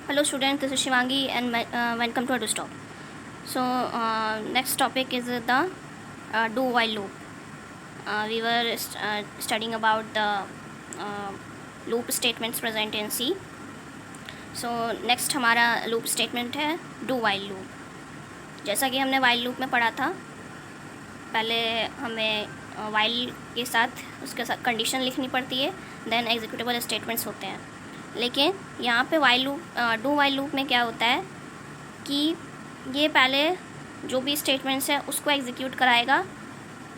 Hello students, this is Shivangi and welcome to AutoStop. So next topic is the do while loop. We were studying about the loop statements present in C. So next हमारा loop statement है do while loop. जैसा कि हमने while loop में पढ़ा था, पहले हमें while के साथ उसके साथ कंडीशन लिखनी पड़ती है, देन एग्जीक्यूटेबल स्टेटमेंट्स होते हैं. लेकिन यहाँ पे while loop do while loop में क्या होता है कि ये पहले जो भी स्टेटमेंट्स है उसको एग्जीक्यूट कराएगा,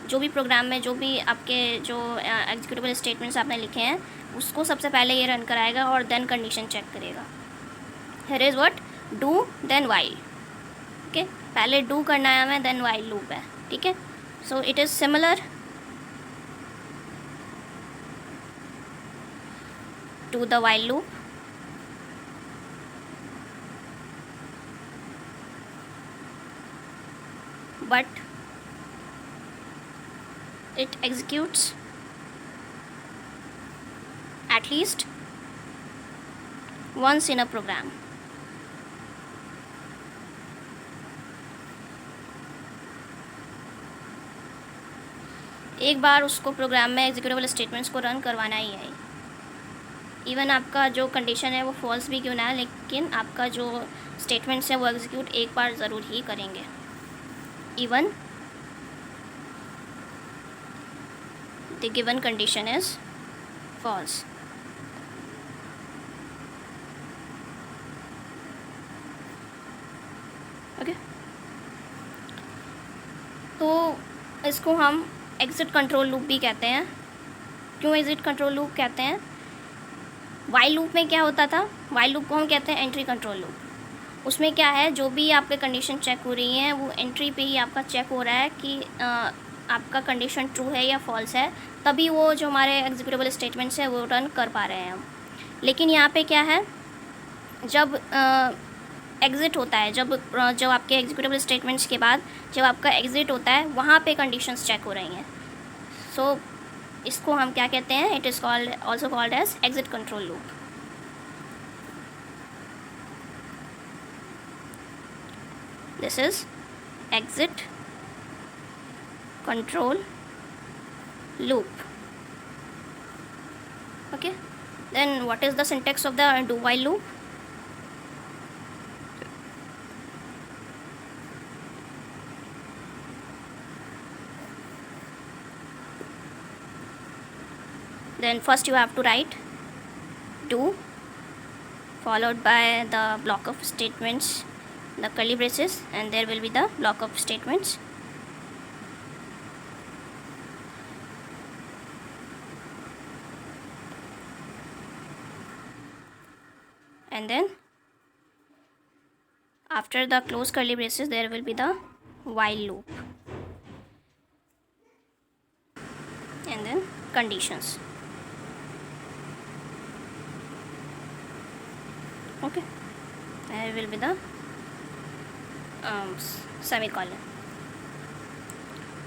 जो भी प्रोग्राम में जो भी आपके जो एग्जीक्यूटेबल स्टेटमेंट्स आपने लिखे हैं उसको सबसे पहले ये रन कराएगा और देन कंडीशन चेक करेगा. Here is what do then while. Okay, पहले डू करना है हमें, देन वाइल लूप है. ठीक है, so it is similar to the while loop, but it executes at least once in a program. एक बार उसको प्रोग्राम में एग्जीक्यूटेबल स्टेटमेंट्स को रन करवाना ही है. इवन आपका जो कंडीशन है वो फॉल्स भी क्यों ना है, लेकिन आपका जो स्टेटमेंट्स है वो एग्जीक्यूट एक बार ज़रूर ही करेंगे, even the given condition is false. Okay, तो इसको हम एग्जिट कंट्रोल लूप भी कहते हैं. क्यों एग्जिट कंट्रोल लूप कहते हैं? वाइल लूप में क्या होता था, वाइल लूप को हम कहते हैं एंट्री कंट्रोल लूप. उसमें क्या है, जो भी आपके कंडीशन चेक हो रही हैं वो एंट्री पे ही आपका चेक हो रहा है कि आपका कंडीशन ट्रू है या फॉल्स है, तभी वो जो हमारे एग्जीक्यूटेबल स्टेटमेंट्स हैं वो रन कर पा रहे हैं हम. लेकिन यहाँ पे क्या है, जब एग्ज़िट होता है, जब आपके एग्जीक्यूटेबल स्टेटमेंट्स के बाद जब आपका एग्ज़िट होता है वहाँ पे कंडीशंस चेक हो रही हैं. सो इसको हम क्या कहते हैं, it is called also called as exit control loop. This is exit control loop. Okay, then what is the syntax of the do while loop? Then first you have to write do followed by the block of statements, the curly braces, and there will be the block of statements. And then after the close curly braces there will be the while loop, and then conditions. Okay, there will be the semicolon.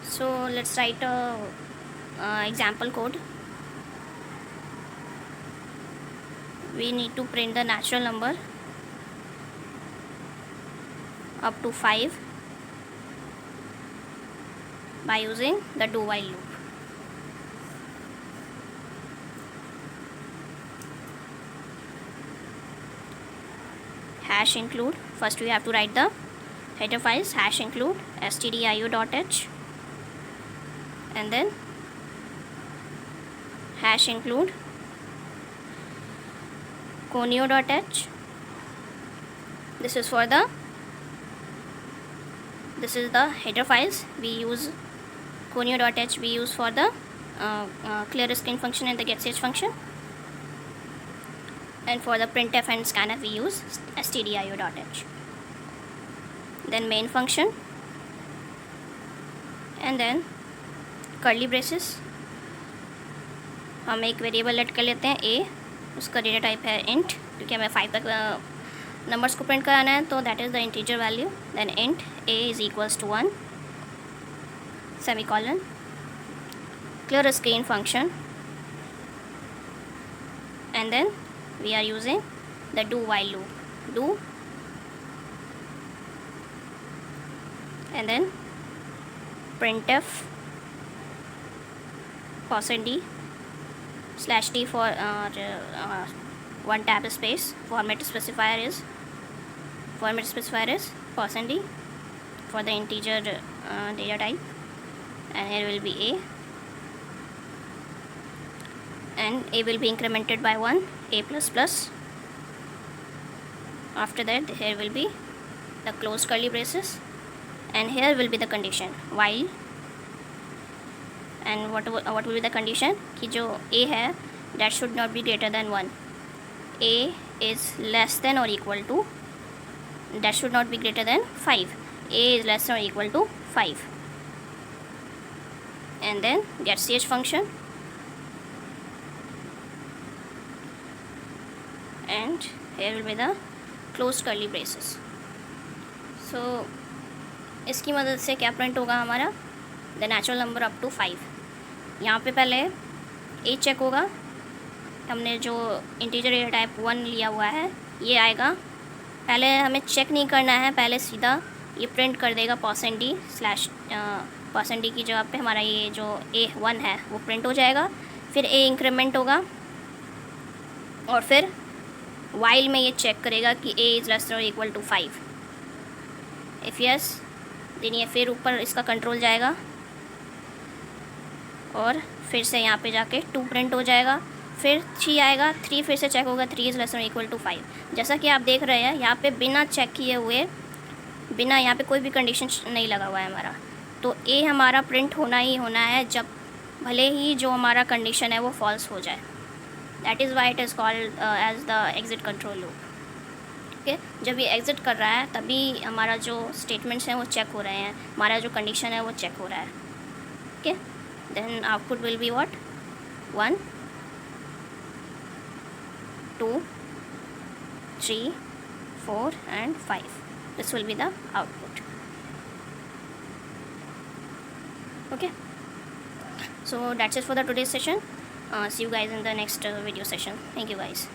So let's write a example code. We need to print the natural number up to 5 by using the do while loop. Hash include, first we have to write the header files, hash include stdio.h, and then hash include conio.h. this is the header files. We use conio.h we use for the clear screen function and the getch function, and for the printf and scanf we use stdio.h. then main function, and then curly braces. हम एक variable late कर लेते हैं a, उसका data type है int, क्योंकि हमें 5 तक नंबर्स को प्रिंट कराना है, तो that is the integer value. Then int a is equals to 1 semicolon, clear screen function, and then we are using the do while loop. do, and then printf %d /t for one tab space. Format specifier is %d for the integer data type, and here will be a, and a will be incremented by 1, a++. After that here will be the closed curly braces, and here will be the condition while, and what will be the condition कि जो a है that should not be greater than 1, a is less than or equal to, that should not be greater than 5, a is less than or equal to 5, and then get ch function, and here will be the closed curly braces. So इसकी मदद से क्या print होगा हमारा, the natural number up to 5. यहाँ पे पहले ए check होगा, हमने जो इंटीजर डेटा टाइप 1 लिया हुआ है ये आएगा. पहले हमें चेक नहीं करना है, पहले सीधा ये प्रिंट कर देगा %d %d की जगह पे हमारा ये जो a1 है वो प्रिंट हो जाएगा. फिर a इंक्रीमेंट होगा, और फिर वाइल में ये चेक करेगा कि a इज़ लेस देन और equal to 5. If yes then ये फिर ऊपर इसका कंट्रोल जाएगा, और फिर से यहाँ पे जाके 2 प्रिंट हो जाएगा. फिर 3 आएगा, 3 फिर से चेक होगा, 3 इज़ लेस देन और इक्वल टू 5. जैसा कि आप देख रहे हैं यहाँ पे बिना चेक किए हुए, बिना यहाँ पे कोई भी कंडीशन नहीं लगा हुआ है हमारा, तो ए हमारा प्रिंट होना ही होना है जब भले ही जो हमारा कंडीशन है वो फॉल्स हो जाए. That is why it is called as the exit control loop. Okay, जब ये एग्जिट कर रहा है तभी हमारा जो स्टेटमेंट्स हैं वो चेक हो रहे हैं, हमारा जो कंडीशन है वो चेक हो रहा है. Okay, then output will be what, 1 2 3 4 and 5. This will be the output. Okay, so that's it for the today's session. See you guys in the next video session. Thank you guys.